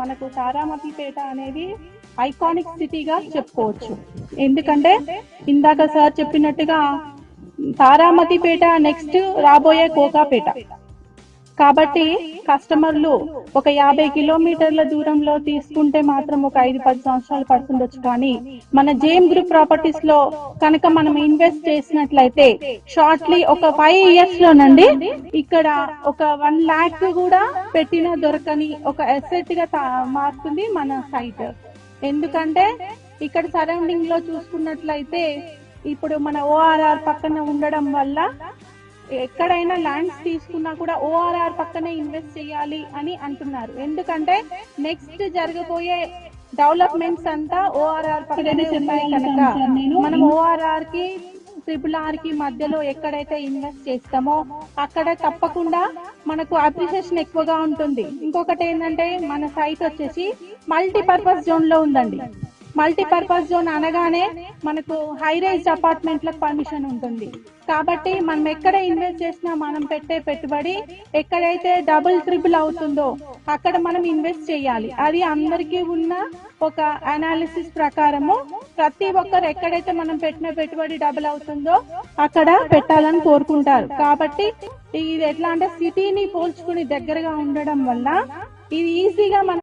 మనకు తారామతిపేట అనేది ఐకానిక్ సిటీగా చెప్పుకోవచ్చు. ఎందుకంటే ఇందాక సార్ చెప్పినట్టుగా తారామతిపేట నెక్స్ట్ రాబోయే కోకాపేట. కాబట్టి కస్టమర్లు ఒక 50 కిలోమీటర్ల దూరంలో తీసుకుంటే మాత్రం ఒక 5-10 సంవత్సరాలు పడుతుండొచ్చు. కానీ మన జేఎం గ్రూప్ ప్రాపర్టీస్ లో కనుక మనం ఇన్వెస్ట్ చేసినట్లయితే షార్ట్లీ ఒక 5 years లోనండి ఇక్కడ ఒక 1 lakh కూడా పెట్టినా దొరకని ఒక అసెట్ గా మారుతుంది మన సైట్. ఎందుకంటే ఇక్కడ సరౌండింగ్ లో చూసుకున్నట్లయితే ఇప్పుడు మన ఓఆర్ఆర్ పక్కన ఉండడం వల్ల ఎక్కడైనా ల్యాండ్స్ తీసుకున్నా కూడా ఓఆర్ఆర్ పక్కనే ఇన్వెస్ట్ చేయాలి అని అంటున్నారు. ఎందుకంటే నెక్స్ట్ జరగబోయే డెవలప్మెంట్స్ అంతా ఓఆర్ఆర్ పక్కనే ఉన్నాయి కనుక మనం ఓఆర్ఆర్ కి RRR కి మధ్యలో ఎక్కడైతే ఇన్వెస్ట్ చేస్తామో అక్కడ తప్పకుండా మనకు అప్రిషియేషన్ ఎక్కువగా ఉంటుంది. ఇంకొకటి ఏంటంటే మన సైట్ వచ్చేసి మల్టీపర్పస్ జోన్ లో ఉందండి. మల్టీపర్పస్ జోన్ అనగానే మనకు హై రైజ్ అపార్ట్మెంట్లకు పర్మిషన్ ఉంటుంది. కాబట్టి మనం ఎక్కడ ఇన్వెస్ట్ చేసినా మనం పెట్టే పెట్టుబడి ఎక్కడైతే డబుల్ ట్రిపుల్ అవుతుందో అక్కడ మనం ఇన్వెస్ట్ చేయాలి. అది అందరికీ ఉన్న ఒక అనాలిసిస్ ప్రకారము ప్రతి ఒక్కరు ఎక్కడైతే మనం పెట్టిన పెట్టుబడి డబుల్ అవుతుందో అక్కడ పెట్టాలని కోరుకుంటారు. కాబట్టి ఇది ఎట్లా అంటే సిటీని పోల్చుకుని దగ్గరగా ఉండడం వల్ల ఇది ఈజీగా మనం